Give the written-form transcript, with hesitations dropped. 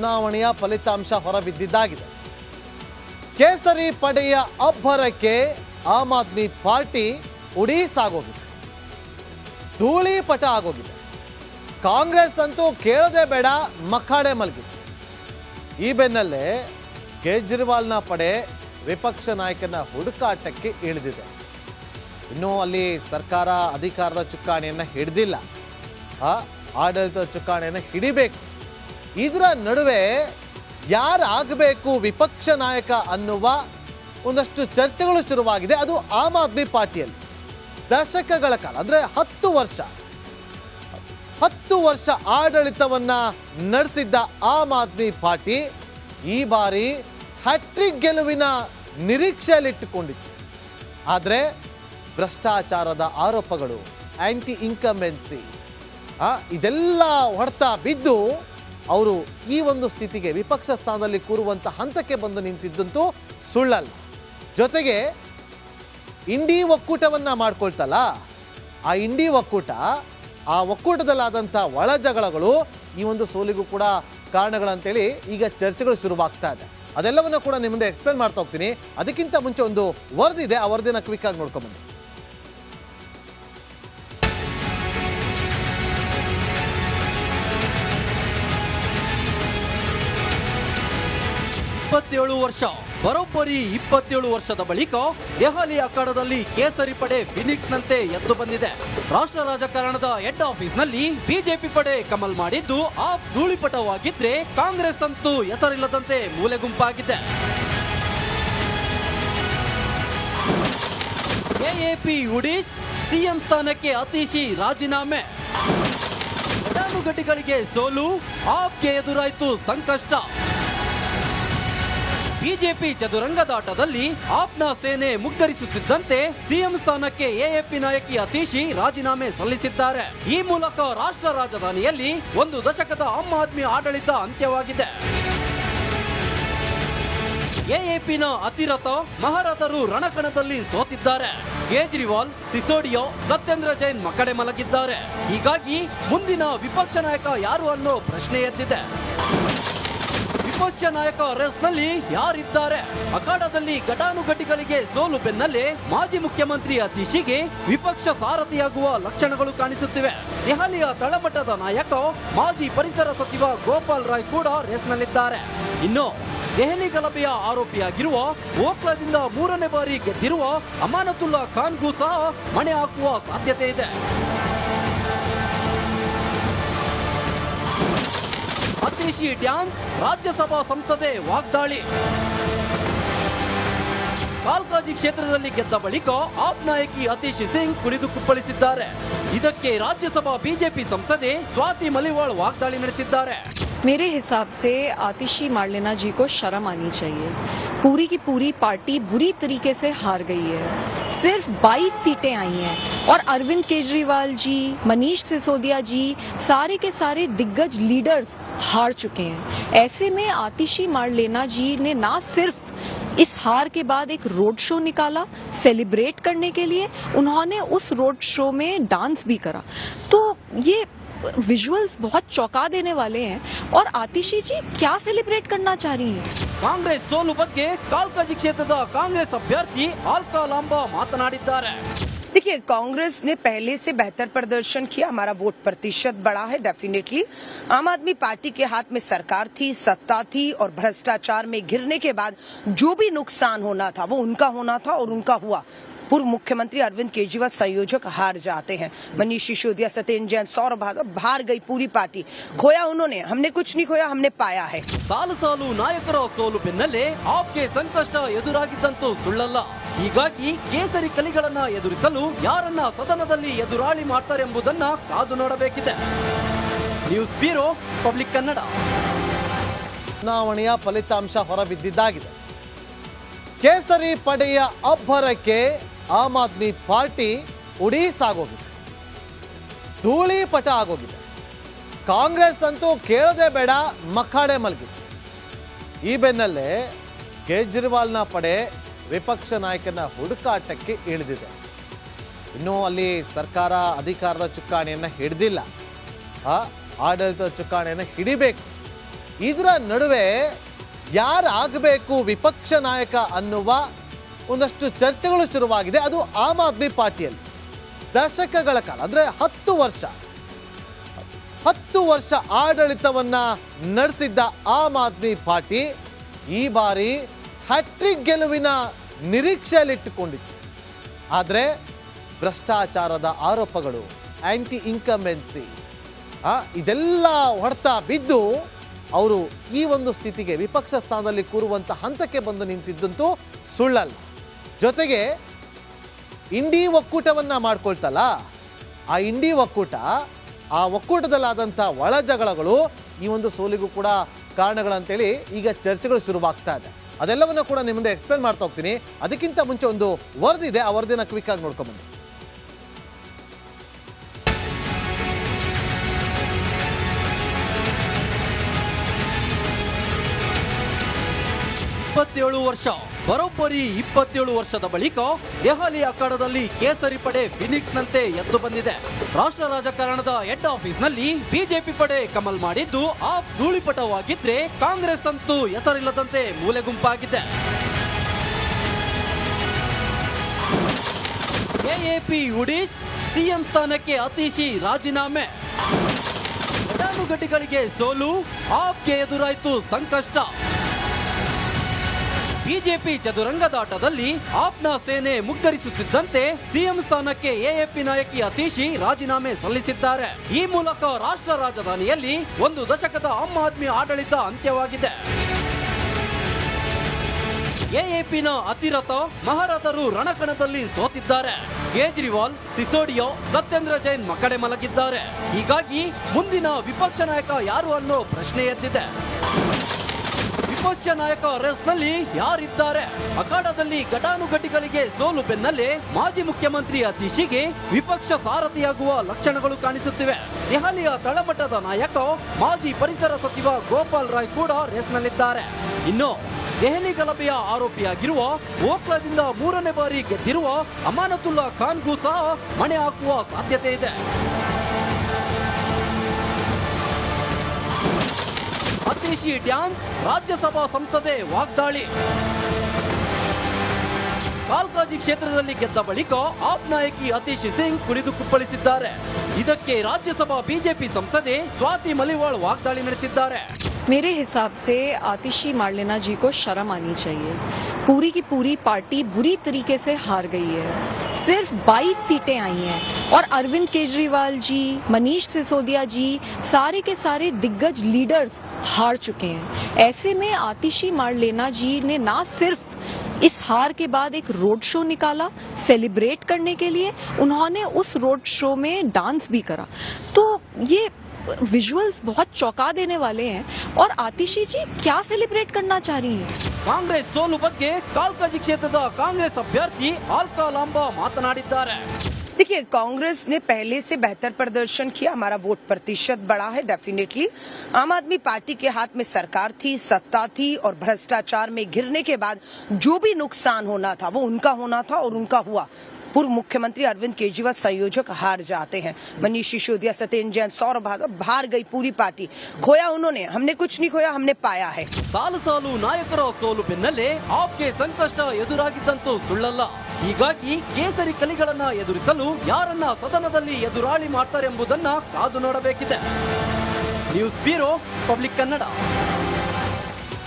ಚುನಾವಣೆಯ ಫಲಿತಾಂಶ ಹೊರಬಿದ್ದಿದ್ದಾಗಿದೆ. ಕೇಸರಿ ಪಡೆಯ ಅಬ್ಬರಕ್ಕೆ ಆಮ್ ಆದ್ಮಿ ಪಾರ್ಟಿ ಉಡೀಸಾಗೋಗಿದೆ, ಧೂಳಿಪಟ ಆಗೋಗಿದೆ. ಕಾಂಗ್ರೆಸ್ ಅಂತೂ ಕೇಳದೆ ಬೇಡ, ಮಖಾಡೆ ಮಲಗಿದೆ. ಈ ಬೆನ್ನಲ್ಲೇ ಕೇಜ್ರಿವಾಲ್ನ ಪಡೆ ವಿಪಕ್ಷ ನಾಯಕನ ಹುಡುಕಾಟಕ್ಕೆ ಇಳಿದಿದೆ. ಇನ್ನೂ ಅಲ್ಲಿ ಸರ್ಕಾರ ಅಧಿಕಾರದ ಚುಕ್ಕಾಣಿಯನ್ನು ಹಿಡಿದಿಲ್ಲ, ಆಡಳಿತದ ಚುಕ್ಕಾಣಿಯನ್ನು ಹಿಡಿಬೇಕು. ಇದರ ನಡುವೆ ಯಾರಾಗಬೇಕು ವಿಪಕ್ಷ ನಾಯಕ ಅನ್ನುವ ಒಂದಷ್ಟು ಚರ್ಚೆಗಳು ಶುರುವಾಗಿದೆ. ಅದು ಆಮ್ ಆದ್ಮಿ ಪಾರ್ಟಿಯಲ್ಲಿ ದಶಕಗಳ ಕಾಲ, ಅಂದರೆ 10 ವರ್ಷ ಆಡಳಿತವನ್ನ ನಡೆಸಿದ್ದ ಆಮ್ ಆದ್ಮಿ ಪಾರ್ಟಿ ಈ ಬಾರಿ ಹ್ಯಾಟ್ರಿಕ್ ಗೆಲುವಿನ ನಿರೀಕ್ಷೆಯಲ್ಲಿಟ್ಟುಕೊಂಡಿತ್ತು. ಆದರೆ ಭ್ರಷ್ಟಾಚಾರದ ಆರೋಪಗಳು, ಆಂಟಿ ಇನ್ಕಂಬೆನ್ಸಿ ಇದೆಲ್ಲ ಹೊಡೆತ ಬಿದ್ದು ಅವರು ಈ ಒಂದು ಸ್ಥಿತಿಗೆ, ವಿಪಕ್ಷ ಸ್ಥಾನದಲ್ಲಿ ಕೂರುವಂಥ ಹಂತಕ್ಕೆ ಬಂದು ನಿಂತಿದ್ದಂತೂ ಸುಳ್ಳಲ್ಲ. ಜೊತೆಗೆ ಇಂಡಿ ಒಕ್ಕೂಟವನ್ನು ಮಾಡ್ಕೊಳ್ತಲ್ಲ, ಆ ಇಂಡಿ ಒಕ್ಕೂಟ, ಆ ಒಕ್ಕೂಟದಲ್ಲಾದಂಥ ಒಳ ಜಗಳಗಳು ಈ ಒಂದು ಸೋಲಿಗೂ ಕೂಡ ಕಾರಣಗಳಂತೇಳಿ ಈಗ ಚರ್ಚೆಗಳು ಶುರುವಾಗ್ತಾ ಇದೆ. ಅದೆಲ್ಲವನ್ನು ಕೂಡ ನಿಮ್ಮ ಮುಂದೆ ಎಕ್ಸ್ಪ್ಲೇನ್ ಮಾಡ್ತಾ ಹೋಗ್ತೀನಿ. ಅದಕ್ಕಿಂತ ಮುಂಚೆ ಒಂದು ವರದಿ ಇದೆ, ಆ ವರದಿನ ಕ್ವಿಕ್ ಆಗಿ ನೋಡ್ಕೊಂಬನ್ನಿ. 27 ವರ್ಷ, ಬರೋಬ್ಬರಿ 27 ವರ್ಷದ ಬಳಿಕ ದೆಹಲಿ ಅಖಾಡದಲ್ಲಿ ಕೇಸರಿ ಪಡೆ ಫಿನಿಕ್ಸ್ನಂತೆ ಎದ್ದು ಬಂದಿದೆ. ರಾಷ್ಟ್ರ ರಾಜಕಾರಣದ ಹೆಡ್ ಆಫೀಸ್ನಲ್ಲಿ ಬಿಜೆಪಿ ಪಡೆ ಕಮಲ್ ಮಾಡಿದ್ದು ಆಪ್ ಧೂಳಿಪಟವಾಗಿದ್ರೆ, ಕಾಂಗ್ರೆಸ್ ಅಂತೂ ಹೆಸರಿಲ್ಲದಂತೆ ಮೂಲೆ ಗುಂಪಾಗಿದೆ. ಎಎಪಿ ಉಡೀಸ್, ಸಿಎಂ ಸ್ಥಾನಕ್ಕೆ ಅತೀಶಿ ರಾಜೀನಾಮೆ, ಘಟಾನುಘಟಿಗಳಿಗೆ ಸೋಲು, ಆಪ್ಗೆ ಎದುರಾಯಿತು ಸಂಕಷ್ಟ. ಬಿಜೆಪಿ ಚದುರಂಗದಾಟದಲ್ಲಿ ಆಪ್ನ ಸೇನೆ ಮುಗ್ಗರಿಸುತ್ತಿದ್ದಂತೆ ಸಿಎಂ ಸ್ಥಾನಕ್ಕೆ ಎಎಪಿ ನಾಯಕಿ ಅತೀಶಿ ರಾಜೀನಾಮೆ ಸಲ್ಲಿಸಿದ್ದಾರೆ. ಈ ಮೂಲಕ ರಾಷ್ಟ್ರ ರಾಜಧಾನಿಯಲ್ಲಿ ಒಂದು ದಶಕದ ಆಮ್ ಆದ್ಮಿ ಆಡಳಿತ ಅಂತ್ಯವಾಗಿದೆ. ಎಎಪಿನ ಅತಿರಥ ಮಹಾರಥರು ರಣಕಣದಲ್ಲಿ ಸೋತಿದ್ದಾರೆ. ಕೇಜ್ರಿವಾಲ್, ಸಿಸೋಡಿಯಾ, ಸತ್ಯೇಂದ್ರ ಜೈನ್ ಮಕ್ಕಡೆ ಮಲಗಿದ್ದಾರೆ. ಹೀಗಾಗಿ ಮುಂದಿನ ವಿಪಕ್ಷ ನಾಯಕ ಯಾರು ಅನ್ನೋ ಪ್ರಶ್ನೆ ಎದ್ದಿದೆ. ವಿಪಕ್ಷ ನಾಯಕ ರೇಸ್ನಲ್ಲಿ ಯಾರಿದ್ದಾರೆ? ಅಖಾಡದಲ್ಲಿ ಘಟಾನುಘಟಿಗಳಿಗೆ ಸೋಲು ಬೆನ್ನಲ್ಲೇ ಮಾಜಿ ಮುಖ್ಯಮಂತ್ರಿ ಅತೀಶಿಗೆ ವಿಪಕ್ಷ ಸಾರಥಿಯಾಗುವ ಲಕ್ಷಣಗಳು ಕಾಣಿಸುತ್ತಿವೆ. ದೆಹಲಿಯ ತಳಮಟ್ಟದ ನಾಯಕ ಮಾಜಿ ಪರಿಸರ ಸಚಿವ ಗೋಪಾಲ್ ರಾಯ್ ಕೂಡ ರೇಸ್ನಲ್ಲಿದ್ದಾರೆ. ಇನ್ನು ದೆಹಲಿ ಗಲಭೆಯ ಆರೋಪಿಯಾಗಿರುವ ಓಕ್ಲಾದಿಂದ 3ನೇ ಬಾರಿ ಗೆದ್ದಿರುವ ಅಮಾನತುಲ್ಲಾ ಖಾನ್ಗೂ ಸಹ ಮಣೆ ಹಾಕುವ ಸಾಧ್ಯತೆ ಇದೆ. ಅತೀಶಿ ಡ್ಯಾನ್ಸ್, ರಾಜ್ಯಸಭಾ ಸಂಸದೆ ವಾಗ್ದಾಳಿ. ಕಾಲ್ಕಾಜಿ ಕ್ಷೇತ್ರದಲ್ಲಿ ಗೆದ್ದ ಬಳಿಕ ಆಪ್ ನಾಯಕಿ ಅತೀಶಿ ಸಿಂಗ್ ಕುಣಿದು ಕುಪ್ಪಳಿಸಿದ್ದಾರೆ. ಇದಕ್ಕೆ ರಾಜ್ಯಸಭಾ ಬಿಜೆಪಿ ಸಂಸದೆ ಸ್ವಾತಿ ಮಲಿವಾಳ್ ವಾಗ್ದಾಳಿ ನಡೆಸಿದ್ದಾರೆ. मेरे हिसाब से आतिशी मार्लेना जी को शर्म आनी चाहिए. पूरी की पूरी पार्टी बुरी तरीके से हार गई है. सिर्फ 22 सीटें आई हैं और अरविंद केजरीवाल जी, मनीष सिसोदिया जी, सारे के सारे दिग्गज लीडर्स हार चुके हैं. ऐसे में आतिशी मार्लेना जी ने ना सिर्फ इस हार के बाद एक रोड शो निकाला सेलिब्रेट करने के लिए, उन्होंने उस रोड शो में डांस भी करा. तो ये विजुअल्स बहुत चौंका देने वाले हैं. और आतिशी जी क्या सेलिब्रेट करना चाह रही हैं? ಕಾಂಗ್ರೆಸ್ ಸೋಲು ಬಗ್ಗೆ ಕಾಲ್ಕಾಜಿ ಕ್ಷೇತ್ರದ ಕಾಂಗ್ರೆಸ್ ಅಭ್ಯರ್ಥಿ ಆಲ್ಕಾ ಲಾಂಬಾ ಮಾತನಾಡಿದ್ದಾರೆ. देखिए, कांग्रेस ने पहले से बेहतर प्रदर्शन किया. हमारा वोट प्रतिशत बढ़ा है डेफिनेटली. आम आदमी पार्टी के हाथ में सरकार थी, सत्ता थी, और भ्रष्टाचार में घिरने के बाद जो भी नुकसान होना था वो उनका होना था और उनका हुआ. पूर्व मुख्यमंत्री अरविंद केजरीवाल संयोजक हार जाते हैं. मनीष सिसोदिया, सत्येंद्र जैन, सौरभ हार गई पूरी पार्टी. खोया उन्होंने, हमने कुछ नहीं खोया, हमने पाया है. ಸಾಲು ಸಾಲು ನಾಯಕರ ಸೋಲು ಬೆನ್ನಲ್ಲೇ ಆಪ್ಗೆ ಸಂಕಷ್ಟ ಎದುರಾಗಿದ್ದಂತೂ ಸುಳ್ಳಲ್ಲ. ಹೀಗಾಗಿ ಕೇಸರಿ ಕಲಿಗಳನ್ನ ಎದುರಿಸಲು ಯಾರನ್ನ ಸದನದಲ್ಲಿ ಎದುರಾಳಿ ಮಾಡ್ತಾರೆ ಎಂಬುದನ್ನ ಕಾದು ನೋಡಬೇಕಿದೆ. News bureau, public Kannada. ಚುನಾವಣೆಯ ಫಲಿತಾಂಶ ಹೊರಬಿದ್ದಿದ್ದಾಗಿದೆ. ಕೇಸರಿ ಪಡೆಯ ಅಬ್ಬರಕ್ಕೆ ಆಮ್ ಆದ್ಮಿ ಪಾರ್ಟಿ ಉಡೀಸಾಗೋಗಿದೆ, ಧೂಳಿಪಟ ಆಗೋಗಿದೆ. ಕಾಂಗ್ರೆಸ್ ಅಂತೂ ಕೇಳದೆ ಬೇಡ, ಮಖಾಡೆ ಮಲಗಿದೆ. ಈ ಬೆನ್ನಲ್ಲೇ ಕೇಜ್ರಿವಾಲ್ನ ಪಡೆ ವಿಪಕ್ಷ ನಾಯಕನ ಹುಡುಕಾಟಕ್ಕೆ ಇಳಿದಿದೆ. ಇನ್ನೂ ಅಲ್ಲಿ ಸರ್ಕಾರ ಅಧಿಕಾರದ ಚುಕ್ಕಾಣಿಯನ್ನು ಹಿಡಿದಿಲ್ಲ, ಆಡಳಿತದ ಚುಕ್ಕಾಣಿಯನ್ನು ಹಿಡಿಬೇಕು. ಇದರ ನಡುವೆ ಯಾರಾಗಬೇಕು ವಿಪಕ್ಷ ನಾಯಕ ಅನ್ನುವ ಒಂದಷ್ಟು ಚರ್ಚೆಗಳು ಶುರುವಾಗಿದೆ. ಅದು ಆಮ್ ಆದ್ಮಿ ಪಾರ್ಟಿಯಲ್ಲಿ ದಶಕಗಳ ಕಾಲ ಅಂದರೆ 10 ವರ್ಷ ಆಡಳಿತವನ್ನು ನಡೆಸಿದ್ದ ಆಮ್ ಆದ್ಮಿ ಪಾರ್ಟಿ ಈ ಬಾರಿ ಹ್ಯಾಟ್ರಿಕ್ ಗೆಲುವಿನ ನಿರೀಕ್ಷೆಯಲ್ಲಿಟ್ಟುಕೊಂಡಿತ್ತು. ಆದರೆ ಭ್ರಷ್ಟಾಚಾರದ ಆರೋಪಗಳು, ಆ್ಯಂಟಿ ಇನ್ಕಂಬೆನ್ಸಿ ಇದೆಲ್ಲ ಹೊಡೆತ ಬಿದ್ದು ಅವರು ಈ ಒಂದು ಸ್ಥಿತಿಗೆ ವಿಪಕ್ಷ ಸ್ಥಾನದಲ್ಲಿ ಕೂರುವಂಥ ಹಂತಕ್ಕೆ ಬಂದು ನಿಂತಿದ್ದಂತೂ ಸುಳ್ಳಲ್ಲ. ಜೊತೆಗೆ ಇಂಡಿ ಒಕ್ಕೂಟವನ್ನು ಮಾಡ್ಕೊಳ್ತಲ್ಲ, ಆ ಇಂಡಿ ಒಕ್ಕೂಟ, ಆ ಒಕ್ಕೂಟದಲ್ಲಾದಂಥ ಒಳ ಜಗಳಗಳು ಈ ಒಂದು ಸೋಲಿಗೂ ಕೂಡ ಕಾರಣಗಳಂತೇಳಿ ಈಗ ಚರ್ಚೆಗಳು ಶುರುವಾಗ್ತಾ ಇದೆ. ಅದೆಲ್ಲವನ್ನು ಕೂಡ ನಿಮ್ಮ ಮುಂದೆ ಎಕ್ಸ್ಪ್ಲೇನ್ ಮಾಡ್ತಾ ಹೋಗ್ತೀನಿ. ಅದಕ್ಕಿಂತ ಮುಂಚೆ ಒಂದು ವರದಿ ಇದೆ, ಆ ವರದಿನ ಕ್ವಿಕ್ಕಾಗಿ ನೋಡ್ಕೊಂಬನ್ನಿ. ವರ್ಷ ಬರೋಬ್ಬರಿ 27 ವರ್ಷದ ಬಳಿಕ ದೆಹಲಿ ಅಖಾಡದಲ್ಲಿ ಕೇಸರಿ ಪಡೆ ಫಿನಿಕ್ಸ್ನಂತೆ ಎದ್ದು ಬಂದಿದೆ. ರಾಷ್ಟ್ರ ರಾಜಕಾರಣದ ಹೆಡ್ ಆಫೀಸ್ನಲ್ಲಿ ಬಿಜೆಪಿ ಪಡೆ ಕಮಲ್ ಮಾಡಿದ್ದು ಆಪ್ ಧೂಳಿಪಟವಾಗಿದ್ರೆ, ಕಾಂಗ್ರೆಸ್ ಅಂತೂ ಹೆಸರಿಲ್ಲದಂತೆ ಮೂಲೆ ಗುಂಪಾಗಿದೆ. ಎಎಪಿ ಉಡೀಸ್ ಸಿಎಂ ಸ್ಥಾನಕ್ಕೆ ಅತೀಶಿ ರಾಜೀನಾಮೆ, ಘಟಾನುಘಟಿಗಳಿಗೆ ಸೋಲು, ಆಪ್ಗೆ ಎದುರಾಯಿತು ಸಂಕಷ್ಟ. ಬಿಜೆಪಿ ಚದುರಂಗದಾಟದಲ್ಲಿ ಆಪ್ನ ಸೇನೆ ಮುಗ್ಗರಿಸುತ್ತಿದ್ದಂತೆ ಸಿಎಂ ಸ್ಥಾನಕ್ಕೆ ಎಎಪಿ ನಾಯಕಿ ಅತೀಶಿ ರಾಜೀನಾಮೆ ಸಲ್ಲಿಸಿದ್ದಾರೆ. ಈ ಮೂಲಕ ರಾಷ್ಟ್ರ ರಾಜಧಾನಿಯಲ್ಲಿ ಒಂದು ದಶಕದ ಆಮ್ ಆದ್ಮಿ ಆಡಳಿತ ಅಂತ್ಯವಾಗಿದೆ. ಎಎಪಿನ ಅತಿರಥ ಮಹಾರಥರು ರಣಕಣದಲ್ಲಿ ಸೋತಿದ್ದಾರೆ. ಕೇಜ್ರಿವಾಲ್, ಸಿಸೋಡಿಯೋ, ಸತ್ಯೇಂದ್ರ ಜೈನ್ ಮಕ್ಕಡೆ ಮಲಗಿದ್ದಾರೆ. ಹೀಗಾಗಿ ಮುಂದಿನ ವಿಪಕ್ಷ ನಾಯಕ ಯಾರು ಅನ್ನೋ ಪ್ರಶ್ನೆ ಎದ್ದಿದೆ. ವಿಪಕ್ಷ ನಾಯಕ ರೇಸ್ನಲ್ಲಿ ಯಾರಿದ್ದಾರೆ? ಅಖಾಡದಲ್ಲಿ ಘಟಾನುಘಟಿಗಳಿಗೆ ಸೋಲು ಬೆನ್ನಲ್ಲೇ ಮಾಜಿ ಮುಖ್ಯಮಂತ್ರಿ ಅತೀಶಿಗೆ ವಿಪಕ್ಷ ಸಾರಥಿಯಾಗುವ ಲಕ್ಷಣಗಳು ಕಾಣಿಸುತ್ತಿವೆ. ದೆಹಲಿಯ ತಳಮಟ್ಟದ ನಾಯಕ ಮಾಜಿ ಪರಿಸರ ಸಚಿವ ಗೋಪಾಲ್ ರಾಯ್ ಕೂಡ ರೇಸ್ನಲ್ಲಿದ್ದಾರೆ. ಇನ್ನು ದೆಹಲಿ ಗಲಭೆಯ ಆರೋಪಿಯಾಗಿರುವ ಓಕ್ಲಾದಿಂದ 3ನೇ ಬಾರಿ ಗೆದ್ದಿರುವ ಅಮಾನತುಲ್ಲಾ ಖಾನ್ಗೂ ಸಹ ಮಣೆ ಹಾಕುವ ಸಾಧ್ಯತೆ ಇದೆ. ಅತೀಶಿ ಡ್ಯಾನ್ಸ್, ರಾಜ್ಯಸಭಾ ಸಂಸದೆ ವಾಗ್ದಾಳಿ. ಕಾಲ್ಕಾಜಿ ಕ್ಷೇತ್ರದಲ್ಲಿ ಗೆದ್ದ ಬಳಿಕ ಆಪ್ ನಾಯಕಿ ಅತೀಶಿ ಸಿಂಗ್ ಕುಣಿದು ಕುಪ್ಪಳಿಸಿದ್ದಾರೆ. ಇದಕ್ಕೆ ರಾಜ್ಯಸಭಾ ಬಿಜೆಪಿ ಸಂಸದೆ ಸ್ವಾತಿ ಮಲಿವಾಳ್ ವಾಗ್ದಾಳಿ ನಡೆಸಿದ್ದಾರೆ. मेरे हिसाब से आतिशी मार्लेना जी को शर्म आनी चाहिए. पूरी की पूरी पार्टी बुरी तरीके से हार गई है. सिर्फ 22 सीटें आई हैं और अरविंद केजरीवाल जी, मनीष सिसोदिया जी, सारे के सारे दिग्गज लीडर्स हार चुके हैं. ऐसे में आतिशी मार्लेना जी ने ना सिर्फ इस हार के बाद एक रोड शो निकाला सेलिब्रेट करने के लिए, उन्होंने उस रोड शो में डांस भी करा. तो ये विजुअल्स बहुत चौंका देने वाले हैं. और आतिशी जी क्या सेलिब्रेट करना चाह रही हैं? ಕಾಂಗ್ರೆಸ್ ಸೋಲು ಬಗ್ಗೆ ಕಾಲ್ಕಾಜಿ ಕ್ಷೇತ್ರದ ಕಾಂಗ್ರೆಸ್ ಅಭ್ಯರ್ಥಿ ಆಲ್ಕಾ ಲಾಂಬಾ ಮಾತನಾಡಿದ್ದಾರೆ. देखिए, कांग्रेस ने पहले से बेहतर प्रदर्शन किया. हमारा वोट प्रतिशत बढ़ा है डेफिनेटली. आम आदमी पार्टी के हाथ में सरकार थी, सत्ता थी, और भ्रष्टाचार में घिरने के बाद जो भी नुकसान होना था वो उनका होना था और उनका हुआ. पूर्व मुख्यमंत्री अरविंद केजरीवाल संयोजक हार जाते हैं. मनीष सिसोदिया, सत्येंद्र जैन, सौरभ हार गई पूरी पार्टी. खोया उन्होंने, हमने कुछ नहीं खोया, हमने पाया है. ಸಾಲು ನಾಯಕರ ಸೋಲು ಬೆನ್ನಲ್ಲೇ ಆಪ್ಗೆ ಸಂಕಷ್ಟ ಎದುರಾಗಿದ್ದಂತೂ ಸುಳ್ಳಲ್ಲ. ಹೀಗಾಗಿ ಕೇಸರಿ ಕಲಿಗಳನ್ನ ಎದುರಿಸಲು ಯಾರನ್ನ ಸದನದಲ್ಲಿ ಎದುರಾಳಿ ಮಾಡ್ತಾರೆ ಎಂಬುದನ್ನ ಕಾದು ನೋಡಬೇಕಿದೆ. News bureau, public Kannada.